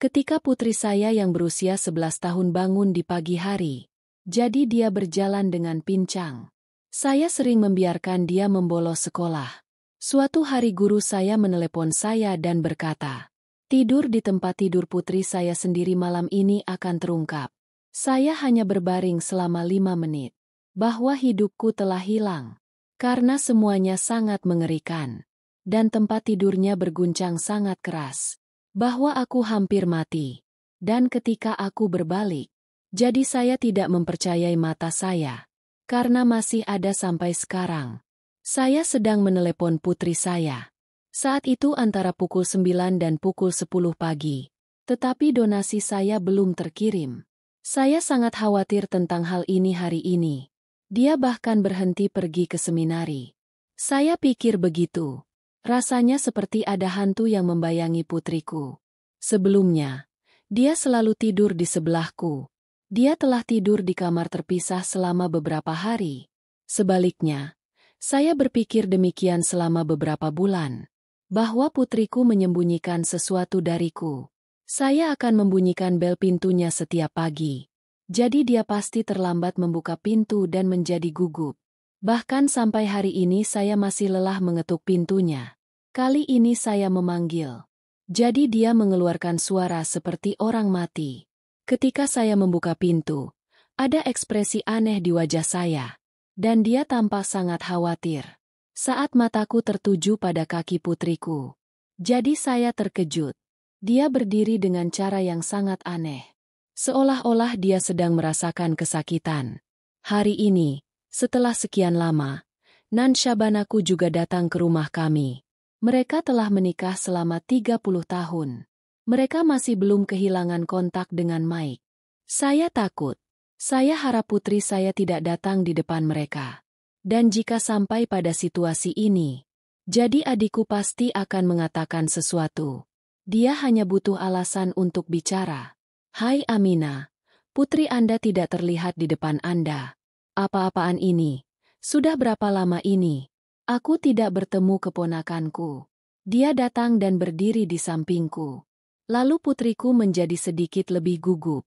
Ketika putri saya yang berusia 11 tahun bangun di pagi hari, jadi dia berjalan dengan pincang. Saya sering membiarkan dia membolos sekolah. Suatu hari guru saya menelepon saya dan berkata, "Tidur di tempat tidur putri saya sendiri malam ini akan terungkap." Saya hanya berbaring selama 5 menit. Bahwa hidupku telah hilang. Karena semuanya sangat mengerikan. Dan tempat tidurnya berguncang sangat keras. Bahwa aku hampir mati. Dan ketika aku berbalik, jadi saya tidak mempercayai mata saya. Karena masih ada sampai sekarang. Saya sedang menelepon putri saya. Saat itu antara pukul 9 dan pukul 10 pagi. Tetapi donasi saya belum terkirim. Saya sangat khawatir tentang hal ini hari ini. Dia bahkan berhenti pergi ke seminari. Saya pikir begitu. Rasanya seperti ada hantu yang membayangi putriku. Sebelumnya, dia selalu tidur di sebelahku. Dia telah tidur di kamar terpisah selama beberapa hari. Sebaliknya, saya berpikir demikian selama beberapa bulan. Bahwa putriku menyembunyikan sesuatu dariku. Saya akan membunyikan bel pintunya setiap pagi. Jadi dia pasti terlambat membuka pintu dan menjadi gugup. Bahkan sampai hari ini saya masih lelah mengetuk pintunya. Kali ini saya memanggil. Jadi dia mengeluarkan suara seperti orang mati. Ketika saya membuka pintu, ada ekspresi aneh di wajah saya. Dan dia tampak sangat khawatir. Saat mataku tertuju pada kaki putriku. Jadi saya terkejut. Dia berdiri dengan cara yang sangat aneh. Seolah-olah dia sedang merasakan kesakitan. Hari ini, setelah sekian lama, Nan Syabanaku juga datang ke rumah kami. Mereka telah menikah selama 30 tahun. Mereka masih belum kehilangan kontak dengan Mike. Saya takut. Saya harap putri saya tidak datang di depan mereka. Dan jika sampai pada situasi ini, jadi adikku pasti akan mengatakan sesuatu. Dia hanya butuh alasan untuk bicara. Hai Amina, putri Anda tidak terlihat di depan Anda. Apa-apaan ini? Sudah berapa lama ini? Aku tidak bertemu keponakanku. Dia datang dan berdiri di sampingku. Lalu putriku menjadi sedikit lebih gugup.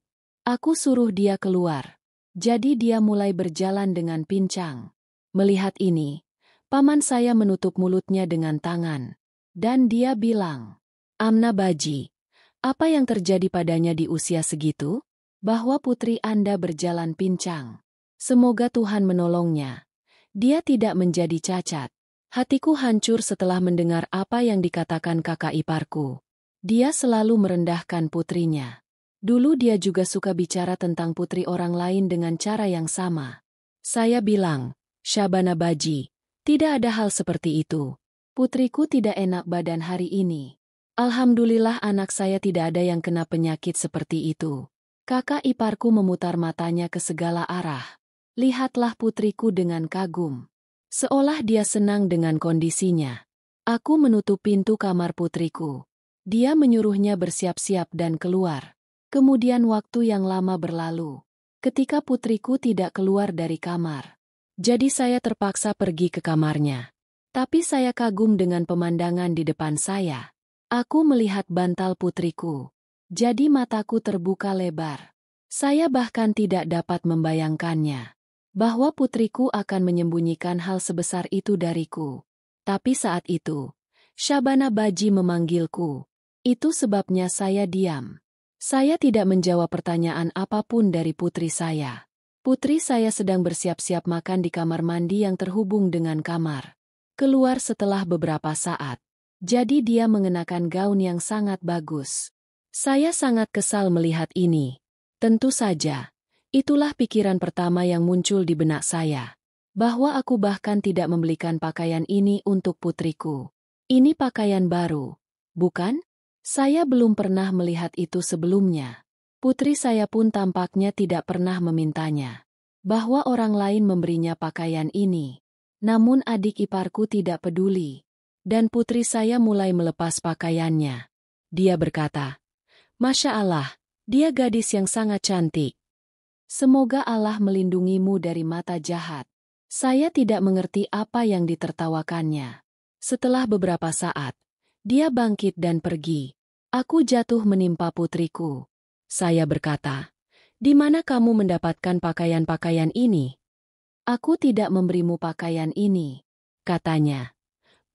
Aku suruh dia keluar. Jadi dia mulai berjalan dengan pincang. Melihat ini, paman saya menutup mulutnya dengan tangan. Dan dia bilang, "Amna Baji, apa yang terjadi padanya di usia segitu? Bahwa putri Anda berjalan pincang. Semoga Tuhan menolongnya. Dia tidak menjadi cacat." Hatiku hancur setelah mendengar apa yang dikatakan kakak iparku. Dia selalu merendahkan putrinya. Dulu dia juga suka bicara tentang putri orang lain dengan cara yang sama. Saya bilang, "Syabana Baji, tidak ada hal seperti itu. Putriku tidak enak badan hari ini. Alhamdulillah anak saya tidak ada yang kena penyakit seperti itu." Kakak iparku memutar matanya ke segala arah. Lihatlah putriku dengan kagum. Seolah dia senang dengan kondisinya. Aku menutup pintu kamar putriku. Dia menyuruhnya bersiap-siap dan keluar. Kemudian waktu yang lama berlalu. Ketika putriku tidak keluar dari kamar. Jadi saya terpaksa pergi ke kamarnya. Tapi saya kagum dengan pemandangan di depan saya. Aku melihat bantal putriku. Jadi mataku terbuka lebar. Saya bahkan tidak dapat membayangkannya. Bahwa putriku akan menyembunyikan hal sebesar itu dariku. Tapi saat itu, Syabana Baji memanggilku. Itu sebabnya saya diam. Saya tidak menjawab pertanyaan apapun dari putri saya. Putri saya sedang bersiap-siap makan di kamar mandi yang terhubung dengan kamar. Keluar setelah beberapa saat. Jadi dia mengenakan gaun yang sangat bagus. Saya sangat kesal melihat ini. Tentu saja, itulah pikiran pertama yang muncul di benak saya. Bahwa aku bahkan tidak membelikan pakaian ini untuk putriku. Ini pakaian baru, bukan? Saya belum pernah melihat itu sebelumnya. Putri saya pun tampaknya tidak pernah memintanya. Bahwa orang lain memberinya pakaian ini. Namun adik iparku tidak peduli. Dan putri saya mulai melepas pakaiannya. Dia berkata, "Masya Allah, dia gadis yang sangat cantik. Semoga Allah melindungimu dari mata jahat." Saya tidak mengerti apa yang ditertawakannya. Setelah beberapa saat, dia bangkit dan pergi. Aku jatuh menimpa putriku. Saya berkata, "Di mana kamu mendapatkan pakaian-pakaian ini?" "Aku tidak memberimu pakaian ini," katanya.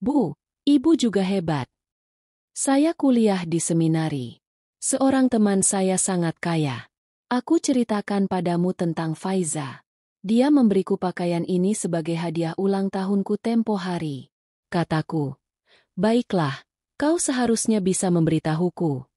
"Bu, ibu juga hebat. Saya kuliah di seminari. Seorang teman saya sangat kaya. Aku ceritakan padamu tentang Faiza. Dia memberiku pakaian ini sebagai hadiah ulang tahunku tempo hari." Kataku, "Baiklah, kau seharusnya bisa memberitahuku.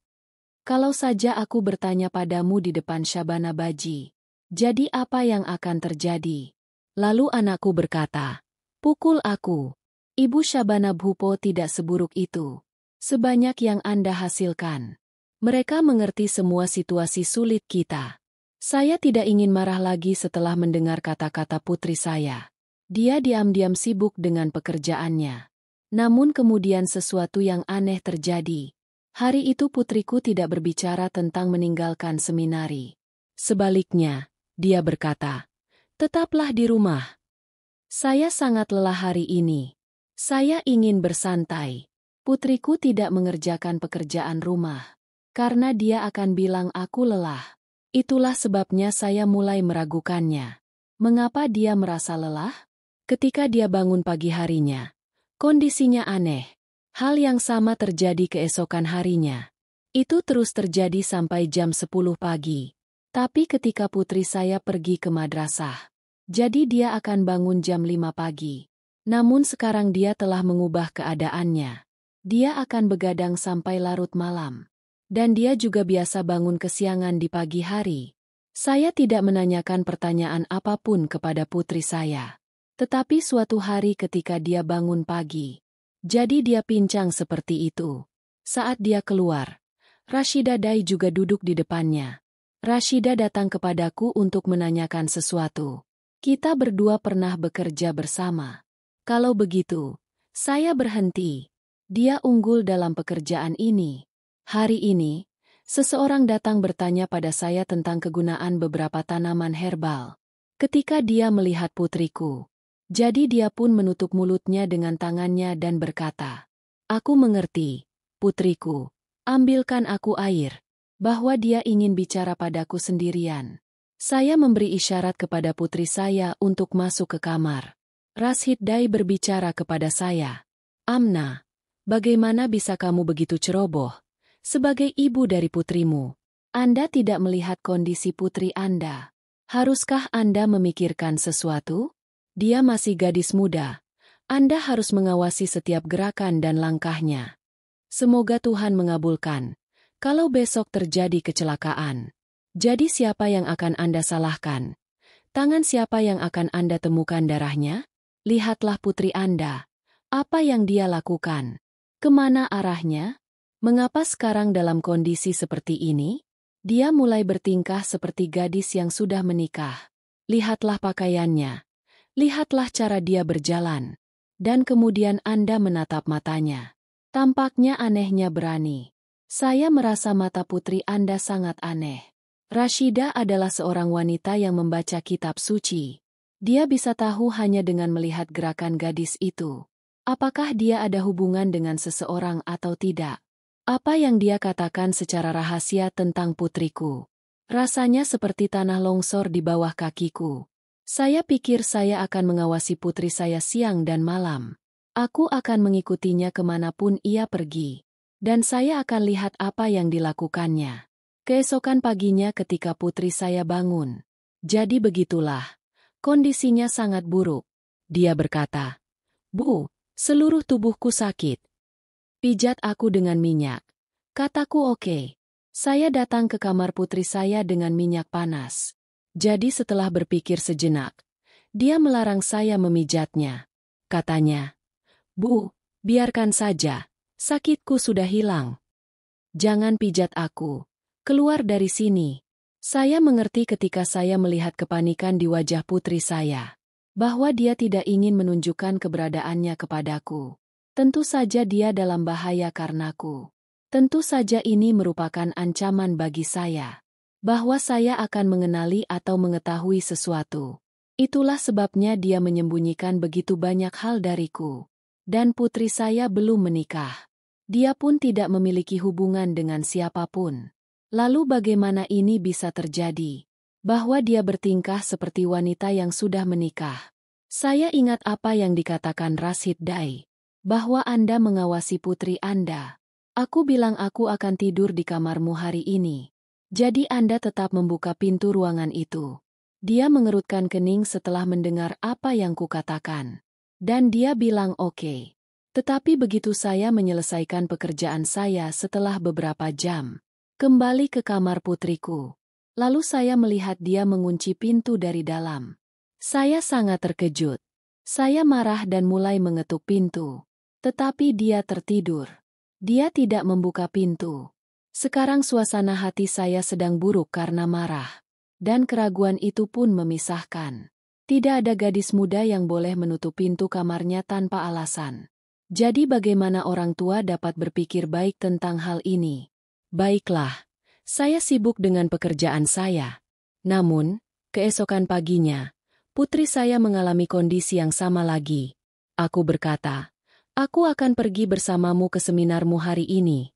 Kalau saja aku bertanya padamu di depan Syabana Baji, jadi apa yang akan terjadi?" Lalu anakku berkata, "Pukul aku. Ibu Syabana Bhupo tidak seburuk itu. Sebanyak yang Anda hasilkan." Mereka mengerti semua situasi sulit kita. Saya tidak ingin marah lagi setelah mendengar kata-kata putri saya. Dia diam-diam sibuk dengan pekerjaannya. Namun kemudian sesuatu yang aneh terjadi. Hari itu putriku tidak berbicara tentang meninggalkan seminari. Sebaliknya, dia berkata, "Tetaplah di rumah. Saya sangat lelah hari ini. Saya ingin bersantai." Putriku tidak mengerjakan pekerjaan rumah. Karena dia akan bilang aku lelah. Itulah sebabnya saya mulai meragukannya. Mengapa dia merasa lelah? Ketika dia bangun pagi harinya, kondisinya aneh. Hal yang sama terjadi keesokan harinya. Itu terus terjadi sampai jam 10 pagi. Tapi ketika putri saya pergi ke madrasah, jadi dia akan bangun jam 5 pagi. Namun sekarang dia telah mengubah keadaannya. Dia akan begadang sampai larut malam. Dan dia juga biasa bangun kesiangan di pagi hari. Saya tidak menanyakan pertanyaan apapun kepada putri saya. Tetapi suatu hari ketika dia bangun pagi, jadi dia pincang seperti itu. Saat dia keluar, Rashida Dai juga duduk di depannya. Rashida datang kepadaku untuk menanyakan sesuatu. Kita berdua pernah bekerja bersama. Kalau begitu, saya berhenti. Dia unggul dalam pekerjaan ini. Hari ini, seseorang datang bertanya pada saya tentang kegunaan beberapa tanaman herbal. Ketika dia melihat putriku, jadi dia pun menutup mulutnya dengan tangannya dan berkata, "Aku mengerti, putriku, ambilkan aku air." Bahwa dia ingin bicara padaku sendirian. Saya memberi isyarat kepada putri saya untuk masuk ke kamar. Rashid Dai berbicara kepada saya, "Amna, bagaimana bisa kamu begitu ceroboh? Sebagai ibu dari putrimu, Anda tidak melihat kondisi putri Anda. Haruskah Anda memikirkan sesuatu? Dia masih gadis muda. Anda harus mengawasi setiap gerakan dan langkahnya. Semoga Tuhan mengabulkan. Kalau besok terjadi kecelakaan, jadi siapa yang akan Anda salahkan? Tangan siapa yang akan Anda temukan darahnya? Lihatlah putri Anda. Apa yang dia lakukan? Kemana arahnya? Mengapa sekarang dalam kondisi seperti ini? Dia mulai bertingkah seperti gadis yang sudah menikah. Lihatlah pakaiannya. Lihatlah cara dia berjalan. Dan kemudian Anda menatap matanya. Tampaknya anehnya berani. Saya merasa mata putri Anda sangat aneh. Rashida adalah seorang wanita yang membaca kitab suci. Dia bisa tahu hanya dengan melihat gerakan gadis itu. Apakah dia ada hubungan dengan seseorang atau tidak? Apa yang dia katakan secara rahasia tentang putriku? Rasanya seperti tanah longsor di bawah kakiku. Saya pikir saya akan mengawasi putri saya siang dan malam. Aku akan mengikutinya kemanapun ia pergi. Dan saya akan lihat apa yang dilakukannya. Keesokan paginya ketika putri saya bangun. Jadi begitulah. Kondisinya sangat buruk. Dia berkata, "Bu, seluruh tubuhku sakit. Pijat aku dengan minyak." Kataku oke. Saya datang ke kamar putri saya dengan minyak panas. Jadi setelah berpikir sejenak, dia melarang saya memijatnya. Katanya, "Bu, biarkan saja, sakitku sudah hilang. Jangan pijat aku. Keluar dari sini." Saya mengerti ketika saya melihat kepanikan di wajah putri saya. Bahwa dia tidak ingin menunjukkan keberadaannya kepadaku. Tentu saja dia dalam bahaya karenaku. Tentu saja ini merupakan ancaman bagi saya. Bahwa saya akan mengenali atau mengetahui sesuatu. Itulah sebabnya dia menyembunyikan begitu banyak hal dariku. Dan putri saya belum menikah. Dia pun tidak memiliki hubungan dengan siapapun. Lalu bagaimana ini bisa terjadi? Bahwa dia bertingkah seperti wanita yang sudah menikah. Saya ingat apa yang dikatakan Rashid Dai. Bahwa Anda mengawasi putri Anda. Aku bilang aku akan tidur di kamarmu hari ini. Jadi Anda tetap membuka pintu ruangan itu. Dia mengerutkan kening setelah mendengar apa yang kukatakan. Dan dia bilang oke. Tetapi begitu saya menyelesaikan pekerjaan saya setelah beberapa jam, kembali ke kamar putriku. Lalu saya melihat dia mengunci pintu dari dalam. Saya sangat terkejut. Saya marah dan mulai mengetuk pintu. Tetapi dia tertidur. Dia tidak membuka pintu. Sekarang suasana hati saya sedang buruk karena marah. Dan keraguan itu pun memisahkan. Tidak ada gadis muda yang boleh menutup pintu kamarnya tanpa alasan. Jadi bagaimana orang tua dapat berpikir baik tentang hal ini? Baiklah, saya sibuk dengan pekerjaan saya. Namun, keesokan paginya, putri saya mengalami kondisi yang sama lagi. Aku berkata, aku akan pergi bersamamu ke seminarmu hari ini.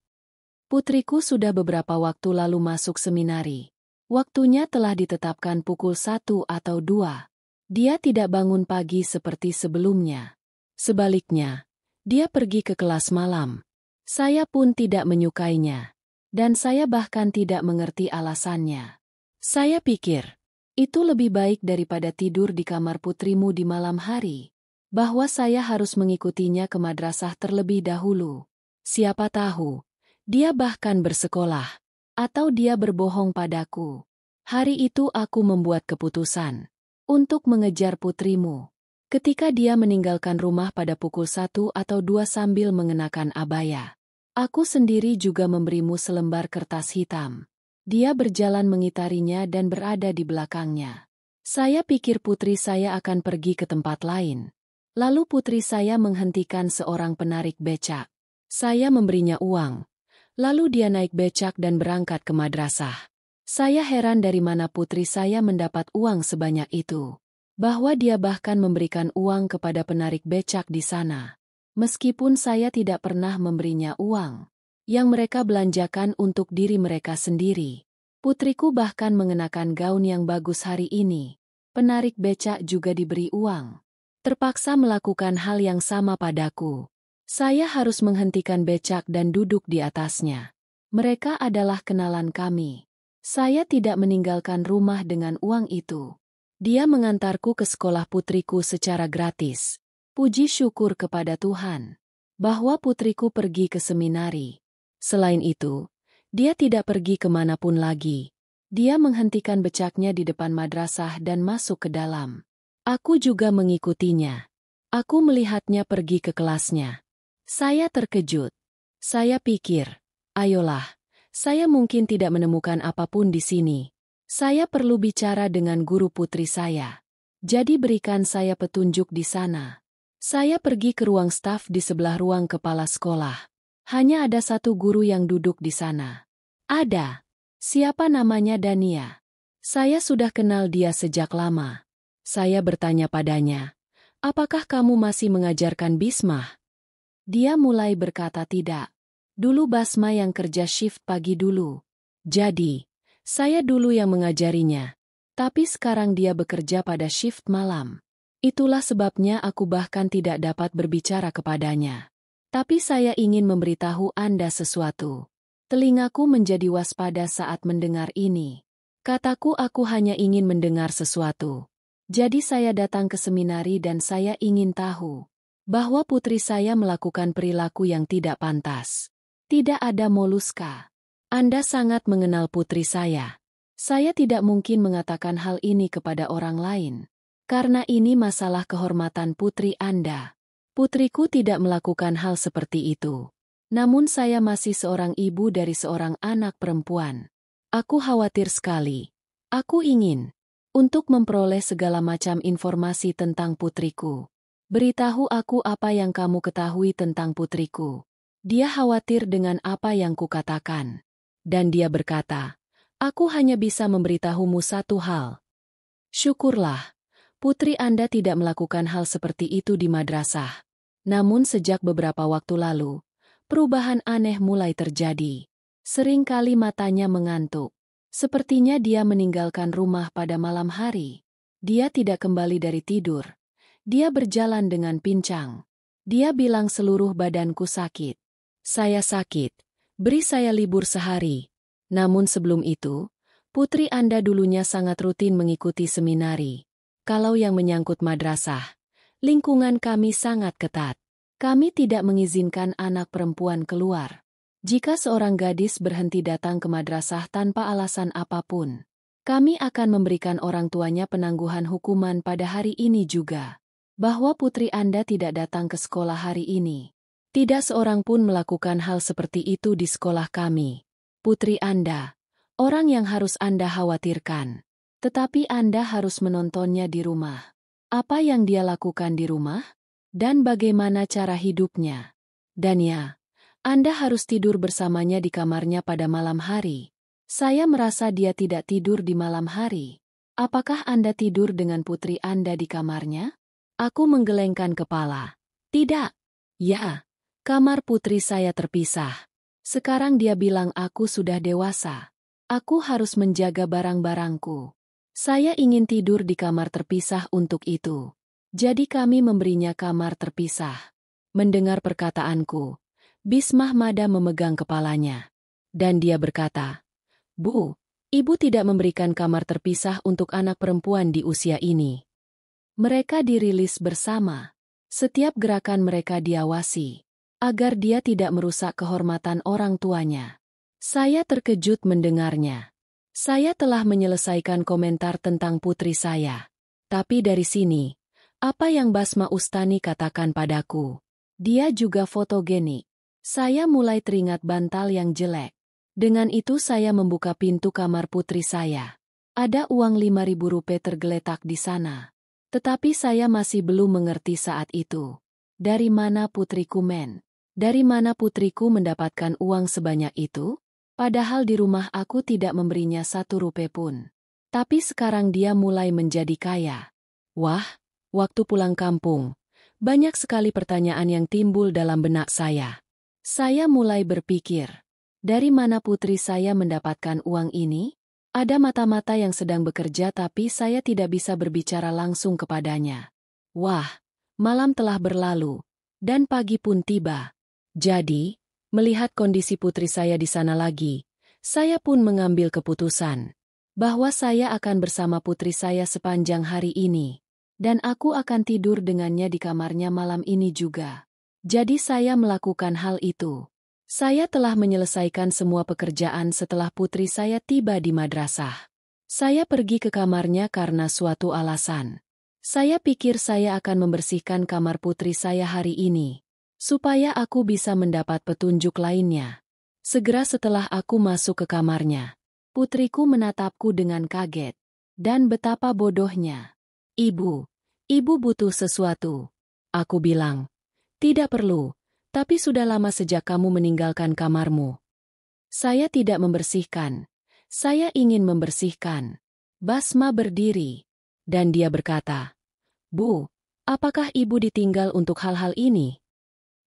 Putriku sudah beberapa waktu lalu masuk seminari. Waktunya telah ditetapkan pukul 1 atau 2. Dia tidak bangun pagi seperti sebelumnya. Sebaliknya, dia pergi ke kelas malam. Saya pun tidak menyukainya. Dan saya bahkan tidak mengerti alasannya. Saya pikir, itu lebih baik daripada tidur di kamar putrimu di malam hari. Bahwa saya harus mengikutinya ke madrasah terlebih dahulu. Siapa tahu, dia bahkan bersekolah. Atau dia berbohong padaku. Hari itu aku membuat keputusan. Untuk mengejar putrimu. Ketika dia meninggalkan rumah pada pukul 1 atau 2 sambil mengenakan abaya. Aku sendiri juga memberimu selembar kertas hitam. Dia berjalan mengitarinya dan berada di belakangnya. Saya pikir putri saya akan pergi ke tempat lain. Lalu putri saya menghentikan seorang penarik becak. Saya memberinya uang. Lalu dia naik becak dan berangkat ke madrasah. Saya heran dari mana putri saya mendapat uang sebanyak itu. Bahwa dia bahkan memberikan uang kepada penarik becak di sana. Meskipun saya tidak pernah memberinya uang. Yang mereka belanjakan untuk diri mereka sendiri. Putriku bahkan mengenakan gaun yang bagus hari ini. Penarik becak juga diberi uang. Terpaksa melakukan hal yang sama padaku. Saya harus menghentikan becak dan duduk di atasnya. Mereka adalah kenalan kami. Saya tidak meninggalkan rumah dengan uang itu. Dia mengantarku ke sekolah putriku secara gratis. Puji syukur kepada Tuhan. Bahwa putriku pergi ke seminari. Selain itu, dia tidak pergi kemanapun lagi. Dia menghentikan becaknya di depan madrasah dan masuk ke dalam. Aku juga mengikutinya. Aku melihatnya pergi ke kelasnya. Saya terkejut. Saya pikir, ayolah, saya mungkin tidak menemukan apapun di sini. Saya perlu bicara dengan guru putri saya. Jadi berikan saya petunjuk di sana. Saya pergi ke ruang staf di sebelah ruang kepala sekolah. Hanya ada satu guru yang duduk di sana. Ada. Siapa namanya Dania? Saya sudah kenal dia sejak lama. Saya bertanya padanya, apakah kamu masih mengajarkan Bismah? Dia mulai berkata tidak. Dulu Basma yang kerja shift pagi dulu. Jadi, saya dulu yang mengajarinya, tapi sekarang dia bekerja pada shift malam. Itulah sebabnya aku bahkan tidak dapat berbicara kepadanya. Tapi saya ingin memberitahu Anda sesuatu. Telingaku menjadi waspada saat mendengar ini. Kataku aku hanya ingin mendengar sesuatu. Jadi saya datang ke seminari dan saya ingin tahu bahwa putri saya melakukan perilaku yang tidak pantas. Tidak ada moluska. Anda sangat mengenal putri saya. Saya tidak mungkin mengatakan hal ini kepada orang lain. Karena ini masalah kehormatan putri Anda. Putriku tidak melakukan hal seperti itu. Namun saya masih seorang ibu dari seorang anak perempuan. Aku khawatir sekali. Aku ingin untuk memperoleh segala macam informasi tentang putriku. Beritahu aku apa yang kamu ketahui tentang putriku. Dia khawatir dengan apa yang kukatakan. Dan dia berkata, aku hanya bisa memberitahumu satu hal. Syukurlah, putri Anda tidak melakukan hal seperti itu di madrasah. Namun sejak beberapa waktu lalu, perubahan aneh mulai terjadi. Seringkali matanya mengantuk. Sepertinya dia meninggalkan rumah pada malam hari. Dia tidak kembali dari tidur. Dia berjalan dengan pincang. Dia bilang seluruh badanku sakit. Saya sakit. Beri saya libur sehari. Namun sebelum itu, putri Anda dulunya sangat rutin mengikuti seminari. Kalau yang menyangkut madrasah, lingkungan kami sangat ketat. Kami tidak mengizinkan anak perempuan keluar. Jika seorang gadis berhenti datang ke madrasah tanpa alasan apapun, kami akan memberikan orang tuanya penangguhan hukuman pada hari ini juga. Bahwa putri Anda tidak datang ke sekolah hari ini. Tidak seorang pun melakukan hal seperti itu di sekolah kami. Putri Anda, orang yang harus Anda khawatirkan. Tetapi Anda harus menontonnya di rumah. Apa yang dia lakukan di rumah? Dan bagaimana cara hidupnya? Dan ya, Anda harus tidur bersamanya di kamarnya pada malam hari. Saya merasa dia tidak tidur di malam hari. Apakah Anda tidur dengan putri Anda di kamarnya? Aku menggelengkan kepala. Tidak. Ya, kamar putri saya terpisah. Sekarang dia bilang aku sudah dewasa. Aku harus menjaga barang-barangku. Saya ingin tidur di kamar terpisah untuk itu. Jadi kami memberinya kamar terpisah. Mendengar perkataanku, Bismah Mada memegang kepalanya. Dan dia berkata, Bu, ibu tidak memberikan kamar terpisah untuk anak perempuan di usia ini. Mereka dirilis bersama. Setiap gerakan mereka diawasi, agar dia tidak merusak kehormatan orang tuanya. Saya terkejut mendengarnya. Saya telah menyelesaikan komentar tentang putri saya. Tapi dari sini, apa yang Basma Ustani katakan padaku? Dia juga fotogenik. Saya mulai teringat bantal yang jelek. Dengan itu saya membuka pintu kamar putri saya. Ada uang 5.000 rupiah tergeletak di sana. Tetapi saya masih belum mengerti saat itu. Dari mana putriku Dari mana putriku mendapatkan uang sebanyak itu? Padahal di rumah aku tidak memberinya 1 rupiah pun. Tapi sekarang dia mulai menjadi kaya. Wah! Waktu pulang kampung, banyak sekali pertanyaan yang timbul dalam benak saya. Saya mulai berpikir, dari mana putri saya mendapatkan uang ini? Ada mata-mata yang sedang bekerja tapi saya tidak bisa berbicara langsung kepadanya. Wah, malam telah berlalu, dan pagi pun tiba. Jadi, melihat kondisi putri saya di sana lagi, saya pun mengambil keputusan bahwa saya akan bersama putri saya sepanjang hari ini. Dan aku akan tidur dengannya di kamarnya malam ini juga. Jadi saya melakukan hal itu. Saya telah menyelesaikan semua pekerjaan setelah putri saya tiba di madrasah. Saya pergi ke kamarnya karena suatu alasan. Saya pikir saya akan membersihkan kamar putri saya hari ini, supaya aku bisa mendapat petunjuk lainnya. Segera setelah aku masuk ke kamarnya, putriku menatapku dengan kaget. Dan betapa bodohnya. Ibu butuh sesuatu. Aku bilang, tidak perlu, tapi sudah lama sejak kamu meninggalkan kamarmu. Saya tidak membersihkan. Saya ingin membersihkan. Basma berdiri, dan dia berkata, Bu, apakah ibu ditinggal untuk hal-hal ini?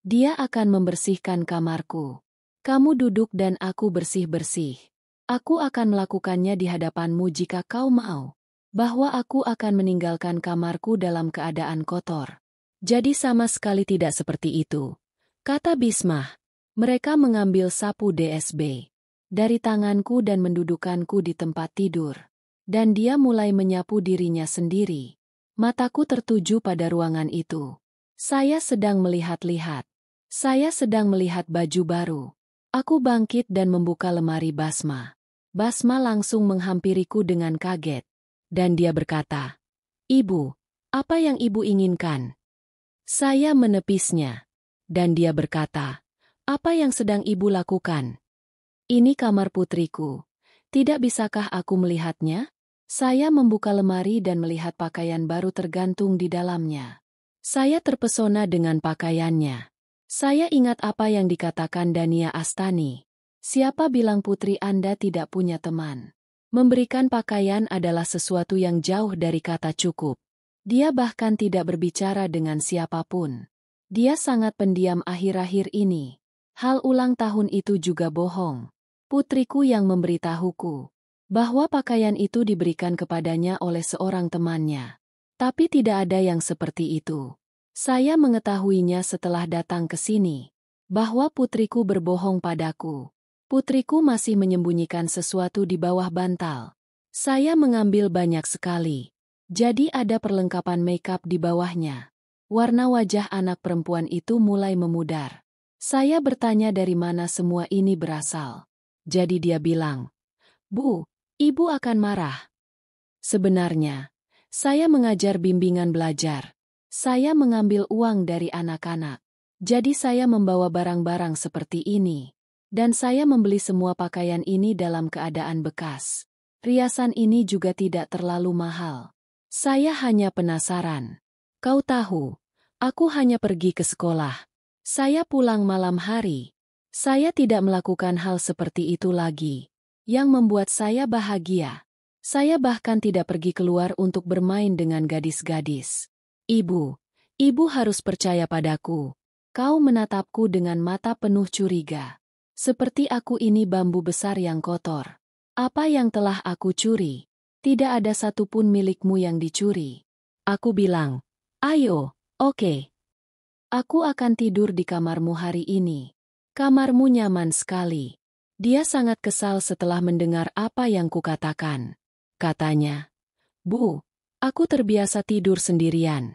Dia akan membersihkan kamarku. Kamu duduk dan aku bersih-bersih. Aku akan melakukannya di hadapanmu jika kau mau. Bahwa aku akan meninggalkan kamarku dalam keadaan kotor. Jadi sama sekali tidak seperti itu. Kata Bismah. Mereka mengambil sapu DSB dari tanganku dan mendudukanku di tempat tidur. Dan dia mulai menyapu dirinya sendiri. Mataku tertuju pada ruangan itu. Saya sedang melihat-lihat. Saya sedang melihat baju baru. Aku bangkit dan membuka lemari Basma. Basma langsung menghampiriku dengan kaget. Dan dia berkata, Ibu, apa yang ibu inginkan? Saya menepisnya. Dan dia berkata, apa yang sedang ibu lakukan? Ini kamar putriku. Tidak bisakah aku melihatnya? Saya membuka lemari dan melihat pakaian baru tergantung di dalamnya. Saya terpesona dengan pakaiannya. Saya ingat apa yang dikatakan Dania Astani. Siapa bilang putri Anda tidak punya teman? Memberikan pakaian adalah sesuatu yang jauh dari kata cukup. Dia bahkan tidak berbicara dengan siapapun. Dia sangat pendiam akhir-akhir ini. Hal ulang tahun itu juga bohong. Putriku yang memberitahuku bahwa pakaian itu diberikan kepadanya oleh seorang temannya. Tapi tidak ada yang seperti itu. Saya mengetahuinya setelah datang ke sini, bahwa putriku berbohong padaku. Putriku masih menyembunyikan sesuatu di bawah bantal. Saya mengambil banyak sekali. Jadi ada perlengkapan make-up di bawahnya. Warna wajah anak perempuan itu mulai memudar. Saya bertanya dari mana semua ini berasal. Jadi dia bilang, "Bu, Ibu akan marah." Sebenarnya, saya mengajar bimbingan belajar. Saya mengambil uang dari anak-anak. Jadi saya membawa barang-barang seperti ini. Dan saya membeli semua pakaian ini dalam keadaan bekas. Riasan ini juga tidak terlalu mahal. Saya hanya penasaran. Kau tahu, aku hanya pergi ke sekolah. Saya pulang malam hari. Saya tidak melakukan hal seperti itu lagi. Yang membuat saya bahagia. Saya bahkan tidak pergi keluar untuk bermain dengan gadis-gadis. Ibu harus percaya padaku. Kau menatapku dengan mata penuh curiga. Seperti aku ini bambu besar yang kotor. Apa yang telah aku curi? Tidak ada satupun milikmu yang dicuri. Aku bilang, ayo, oke. Aku akan tidur di kamarmu hari ini. Kamarmu nyaman sekali. Dia sangat kesal setelah mendengar apa yang kukatakan. Katanya, "Bu, aku terbiasa tidur sendirian.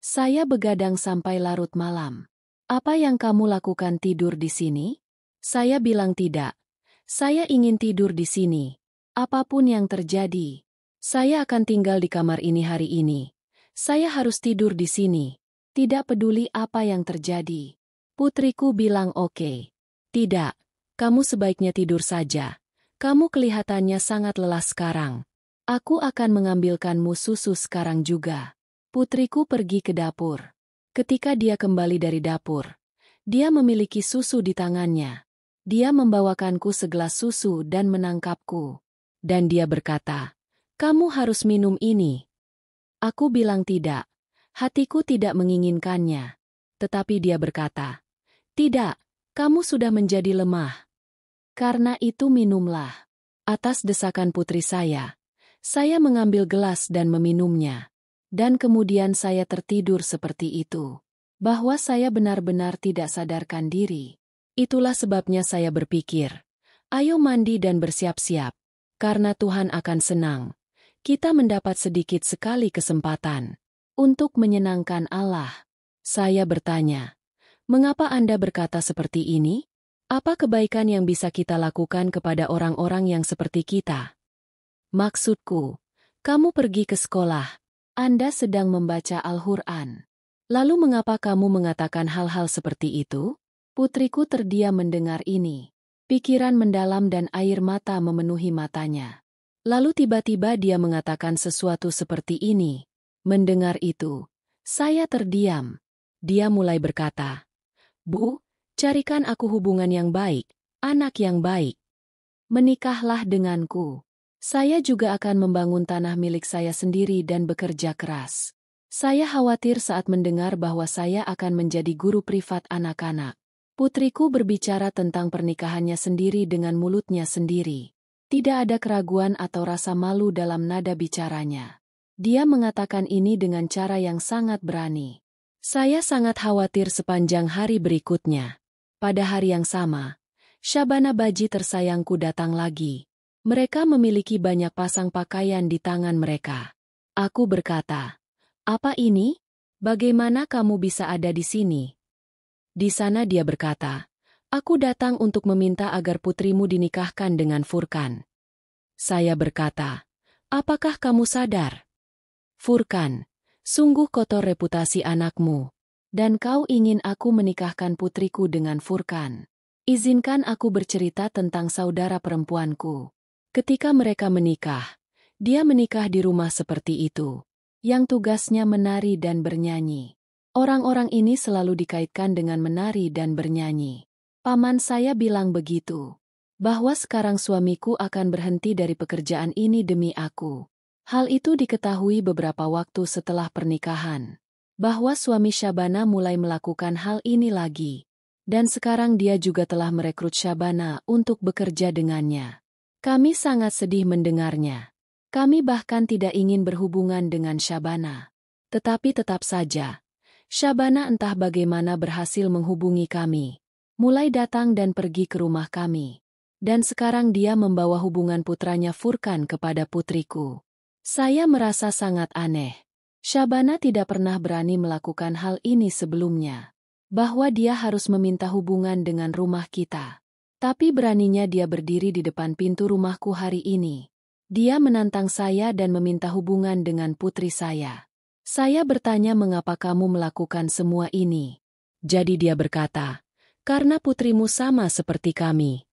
Saya begadang sampai larut malam. Apa yang kamu lakukan tidur di sini?" Saya bilang tidak. Saya ingin tidur di sini. Apapun yang terjadi, saya akan tinggal di kamar ini hari ini. Saya harus tidur di sini. Tidak peduli apa yang terjadi. Putriku bilang oke. Tidak. Kamu sebaiknya tidur saja. Kamu kelihatannya sangat lelah sekarang. Aku akan mengambilkanmu susu sekarang juga. Putriku pergi ke dapur. Ketika dia kembali dari dapur, dia memiliki susu di tangannya. Dia membawakanku segelas susu dan menangkapku. Dan dia berkata, "Kamu harus minum ini." Aku bilang tidak. Hatiku tidak menginginkannya. Tetapi dia berkata, "Tidak, kamu sudah menjadi lemah. Karena itu minumlah." Atas desakan putri saya mengambil gelas dan meminumnya. Dan kemudian saya tertidur seperti itu. Bahwa saya benar-benar tidak sadarkan diri. Itulah sebabnya saya berpikir, ayo mandi dan bersiap-siap. Karena Tuhan akan senang. Kita mendapat sedikit sekali kesempatan untuk menyenangkan Allah. Saya bertanya, mengapa Anda berkata seperti ini? Apa kebaikan yang bisa kita lakukan kepada orang-orang yang seperti kita? Maksudku, kamu pergi ke sekolah. Anda sedang membaca Al-Quran. Lalu mengapa kamu mengatakan hal-hal seperti itu? Putriku terdiam mendengar ini. Pikiran mendalam dan air mata memenuhi matanya. Lalu tiba-tiba dia mengatakan sesuatu seperti ini. Mendengar itu, saya terdiam. Dia mulai berkata, "Bu, carikan aku hubungan yang baik, anak yang baik. Menikahlah denganku. Saya juga akan membangun tanah milik saya sendiri dan bekerja keras." Saya khawatir saat mendengar bahwa saya akan menjadi guru privat anak-anak. Putriku berbicara tentang pernikahannya sendiri dengan mulutnya sendiri. Tidak ada keraguan atau rasa malu dalam nada bicaranya. Dia mengatakan ini dengan cara yang sangat berani. Saya sangat khawatir sepanjang hari berikutnya. Pada hari yang sama, Syabana baji tersayangku datang lagi. Mereka memiliki banyak pasang pakaian di tangan mereka. Aku berkata, "Apa ini? Bagaimana kamu bisa ada di sini?" Di sana dia berkata, "Aku datang untuk meminta agar putrimu dinikahkan dengan Furkan." Saya berkata, "Apakah kamu sadar? Furkan, sungguh kotor reputasi anakmu. Dan kau ingin aku menikahkan putriku dengan Furkan. Izinkan aku bercerita tentang saudara perempuanku. Ketika mereka menikah, dia menikah di rumah seperti itu, yang tugasnya menari dan bernyanyi. Orang-orang ini selalu dikaitkan dengan menari dan bernyanyi. Paman saya bilang begitu, bahwa sekarang suamiku akan berhenti dari pekerjaan ini demi aku. Hal itu diketahui beberapa waktu setelah pernikahan, bahwa suami Syabana mulai melakukan hal ini lagi. Dan sekarang dia juga telah merekrut Shabana untuk bekerja dengannya. Kami sangat sedih mendengarnya. Kami bahkan tidak ingin berhubungan dengan Shabana. Tetapi tetap saja, Shabana entah bagaimana berhasil menghubungi kami. Mulai datang dan pergi ke rumah kami. Dan sekarang dia membawa hubungan putranya Furkan kepada putriku. Saya merasa sangat aneh. Shabana tidak pernah berani melakukan hal ini sebelumnya. Bahwa dia harus meminta hubungan dengan rumah kita. Tapi beraninya dia berdiri di depan pintu rumahku hari ini. Dia menantang saya dan meminta hubungan dengan putri saya. Saya bertanya mengapa kamu melakukan semua ini. Jadi dia berkata, karena putrimu sama seperti kami.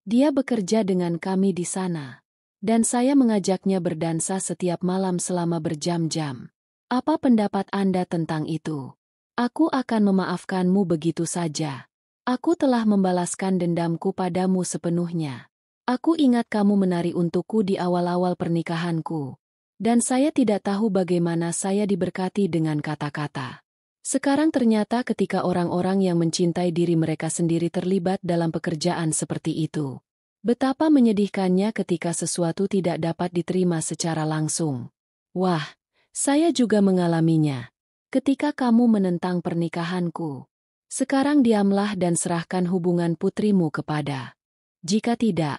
Dia bekerja dengan kami di sana. Dan saya mengajaknya berdansa setiap malam selama berjam-jam. Apa pendapat Anda tentang itu? Aku akan memaafkanmu begitu saja. Aku telah membalaskan dendamku padamu sepenuhnya. Aku ingat kamu menari untukku di awal-awal pernikahanku. Dan saya tidak tahu bagaimana saya diberkati dengan kata-kata. Sekarang ternyata ketika orang-orang yang mencintai diri mereka sendiri terlibat dalam pekerjaan seperti itu. Betapa menyedihkannya ketika sesuatu tidak dapat diterima secara langsung. Wah, saya juga mengalaminya. Ketika kamu menentang pernikahanku. Sekarang diamlah dan serahkan hubungan putrimu kepada. Jika tidak,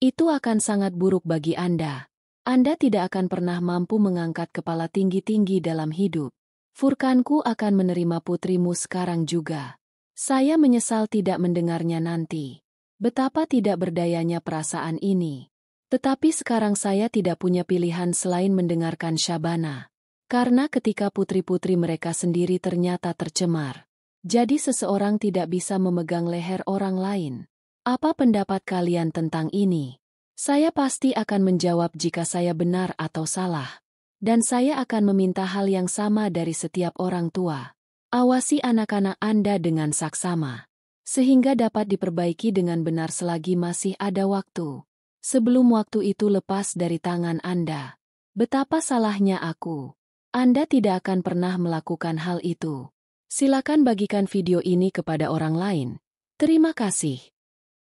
itu akan sangat buruk bagi Anda. Anda tidak akan pernah mampu mengangkat kepala tinggi-tinggi dalam hidup. Furkanku akan menerima putrimu sekarang juga. Saya menyesal tidak mendengarnya nanti. Betapa tidak berdayanya perasaan ini. Tetapi sekarang saya tidak punya pilihan selain mendengarkan Shabana. Karena ketika putri-putri mereka sendiri ternyata tercemar. Jadi seseorang tidak bisa memegang leher orang lain. Apa pendapat kalian tentang ini? Saya pasti akan menjawab jika saya benar atau salah. Dan saya akan meminta hal yang sama dari setiap orang tua. Awasi anak-anak Anda dengan saksama. Sehingga dapat diperbaiki dengan benar selagi masih ada waktu. Sebelum waktu itu lepas dari tangan Anda. Betapa salahnya aku. Anda tidak akan pernah melakukan hal itu. Silakan bagikan video ini kepada orang lain. Terima kasih.